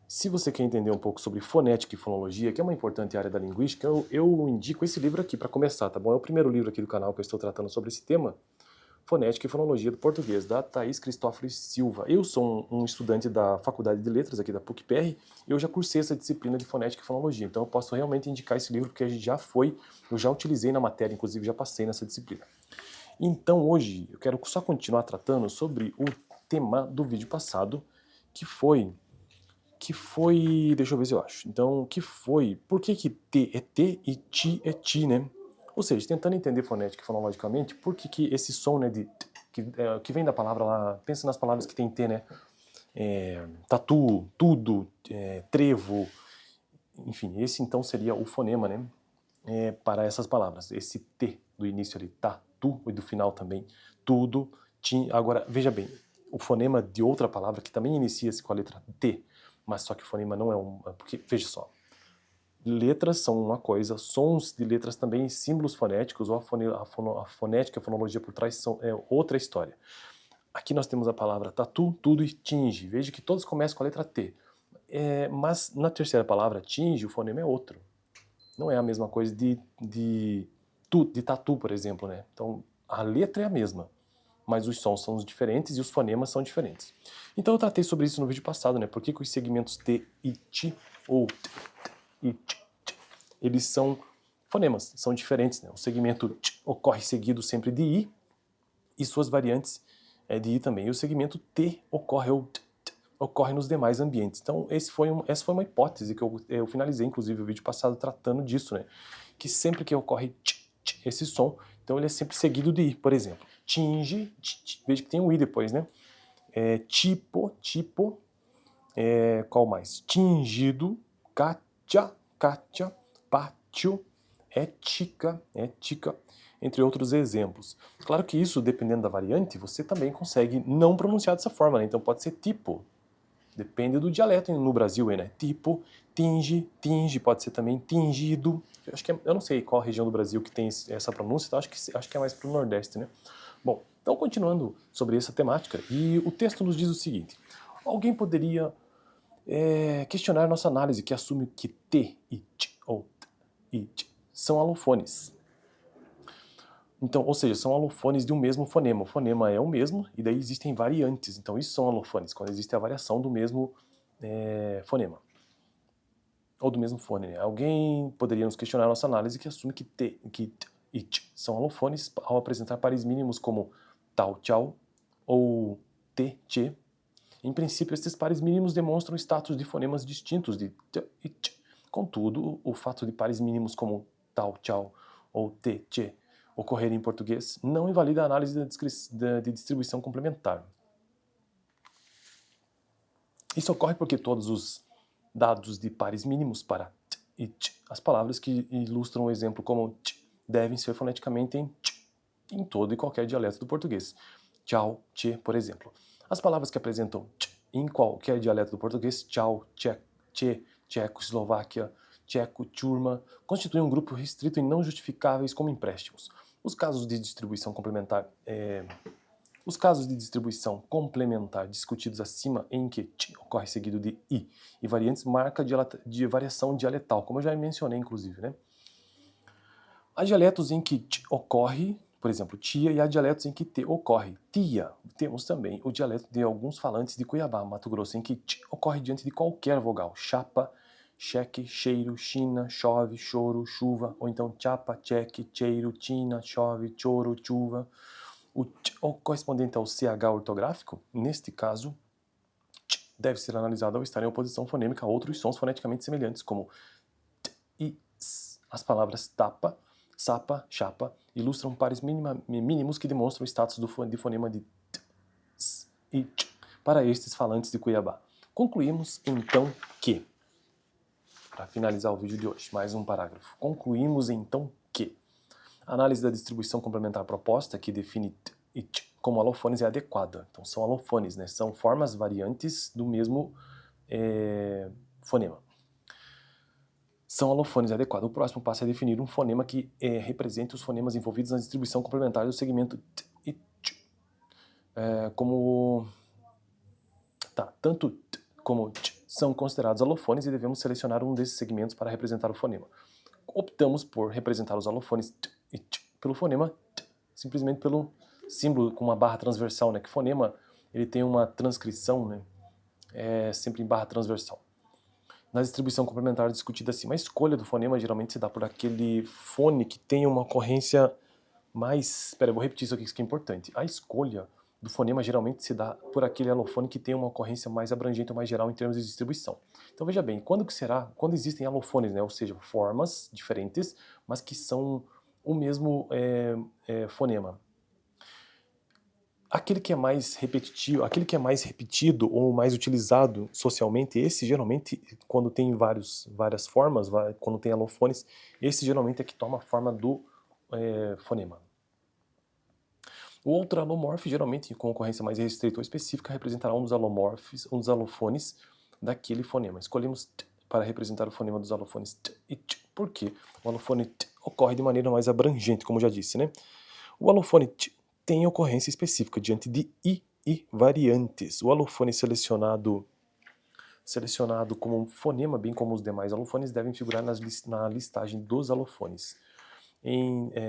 Se você quer entender um pouco sobre fonética e fonologia, que é uma importante área da linguística, eu indico esse livro aqui para começar, tá bom? É o primeiro livro aqui do canal que eu estou tratando sobre esse tema, Fonética e Fonologia do Português, da Thaís Cristófilo Silva. Eu sou um estudante da Faculdade de Letras aqui da PUC-PR e eu já cursei essa disciplina de Fonética e Fonologia, então eu posso realmente indicar esse livro porque a gente eu já utilizei na matéria, inclusive já passei nessa disciplina. Então hoje eu quero só continuar tratando sobre o tema do vídeo passado, deixa eu ver se eu acho. Então, por que que T é T e Ti é Ti, né? Ou seja, tentando entender fonética e fonologicamente, por que que esse som, né, de T, que vem da palavra lá, pensa nas palavras que tem T, né? Tatu, tudo, trevo, enfim, esse então seria o fonema, né? Para essas palavras, esse T do início ali, tatu, e do final também, tudo, ti. Agora, veja bem, o fonema de outra palavra que também inicia-se com a letra T, mas só que o fonema não é porque, veja só, letras são uma coisa, sons de letras também, símbolos fonéticos, ou a fonética, a fonologia por trás é outra história. Aqui nós temos a palavra tatu, tudo e tinge. Veja que todos começam com a letra T. Mas na terceira palavra, tinge, o fonema é outro. Não é a mesma coisa de tatu, por exemplo, né? Então, a letra é a mesma, mas os sons são diferentes e os fonemas são diferentes. Então eu tratei sobre isso no vídeo passado, né? Por que os segmentos T e T, ou T e T, eles são fonemas, são diferentes, né? O segmento T ocorre seguido sempre de I, e suas variantes de I também. E o segmento T ocorre, ou T, ocorre nos demais ambientes. Então essa foi uma hipótese que eu finalizei, inclusive, o vídeo passado tratando disso, né? Que sempre que ocorre esse som, então ele é sempre seguido de I. Por exemplo, tinge, veja que tem um I depois, né? Tipo, qual mais? Tingido, cátia, pátio, ética, entre outros exemplos. Claro que isso, dependendo da variante, você também consegue não pronunciar dessa forma, né? Então pode ser tipo, depende do dialeto no Brasil, né? Tipo, tinge, pode ser também tingido. Eu não sei qual região do Brasil que tem essa pronúncia, então acho que é mais pro Nordeste, né? Bom, então continuando sobre essa temática, e o texto nos diz o seguinte: alguém poderia questionar nossa análise que assume que T e T, ou T e T, são alofones. Então, ou seja, são alofones de um mesmo fonema. O fonema é o mesmo, e daí existem variantes. Então, isso são alofones, quando existe a variação do mesmo fonema. Ou do mesmo fone, né? Alguém poderia nos questionar nossa análise que assume que T e T são alofones ao apresentar pares mínimos como tal, tchau, ou T, tchê. Em princípio, estes pares mínimos demonstram status de fonemas distintos de T e T. Contudo, o fato de pares mínimos como tal, tchau ou T, tchê ocorrerem em português não invalida a análise de distribuição complementar. Isso ocorre porque todos os dados de pares mínimos para T e T, as palavras que ilustram o exemplo como T, devem ser foneticamente em T, em todo e qualquer dialeto do português. Tchau, tchê, por exemplo. As palavras que apresentam T em qualquer dialeto do português, tchau, tchê, tcheco, Eslováquia, tcheco, turma, constituem um grupo restrito e não justificáveis como empréstimos. Os casos de distribuição complementar discutidos acima, em que T ocorre seguido de I, e variantes marca de variação dialetal, como eu já mencionei, inclusive, né? Há dialetos em que T ocorre, por exemplo, tia, e há dialetos em que T ocorre tia. Temos também o dialeto de alguns falantes de Cuiabá, Mato Grosso, em que T ocorre diante de qualquer vogal. Chapa, cheque, cheiro, china, chove, choro, chuva, ou então chapa, cheque, cheiro, china, chove, choro, chuva. O T correspondente ao CH ortográfico, neste caso, T deve ser analisado ao estar em oposição fonêmica a outros sons foneticamente semelhantes, como T e S. As palavras tapa, sapa, chapa ilustram pares mínimos que demonstram o status de fonema de T, S e T para estes falantes de Cuiabá. Concluímos então que, para finalizar o vídeo de hoje, mais um parágrafo. Concluímos então que a análise da distribuição complementar proposta, que define T e T como alofones, é adequada. Então são alofones, né? São formas variantes do mesmo fonema. São alofones, é adequado. O próximo passo é definir um fonema que represente os fonemas envolvidos na distribuição complementar do segmento T e T. Tanto T como t, são considerados alofones e devemos selecionar um desses segmentos para representar o fonema. Optamos por representar os alofones t e t pelo fonema t, simplesmente pelo símbolo com uma barra transversal, né? Que fonema ele tem uma transcrição, né? Sempre em barra transversal. Na distribuição complementar discutida acima, a escolha do fonema geralmente se dá por aquele fone que tem uma ocorrência mais... Espera, eu vou repetir isso aqui, isso que é importante. A escolha do fonema geralmente se dá por aquele alofone que tem uma ocorrência mais abrangente ou mais geral em termos de distribuição. Então veja bem, quando que será? Quando existem alofones, né? Ou seja, formas diferentes, mas que são o mesmo fonema. Aquele que é mais repetitivo, aquele que é mais repetido ou mais utilizado socialmente, esse geralmente, quando tem várias formas, quando tem alofones, esse geralmente é que toma a forma do fonema. O outro alomorfe, geralmente com ocorrência mais restrita ou específica, representará um dos alofones daquele fonema. Escolhemos t para representar o fonema dos alofones t e t. Por quê? O alofone t ocorre de maneira mais abrangente, como já disse, né? O alofone t tem ocorrência específica diante de i e variantes. O alofone selecionado como um fonema, bem como os demais alofones, devem figurar na listagem dos alofones.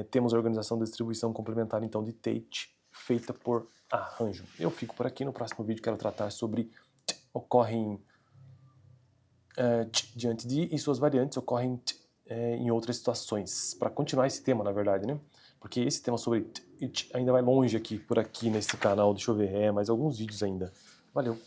Temos a organização da distribuição complementar, então, de Tate, feita por arranjo. Eu fico por aqui. No próximo vídeo quero tratar sobre t, ocorrem t diante de e suas variantes ocorrem t, em outras situações. Para continuar esse tema, na verdade, né? Porque esse tema sobre t e t ainda vai longe aqui, por aqui nesse canal. Deixa eu ver, mais alguns vídeos ainda. Valeu!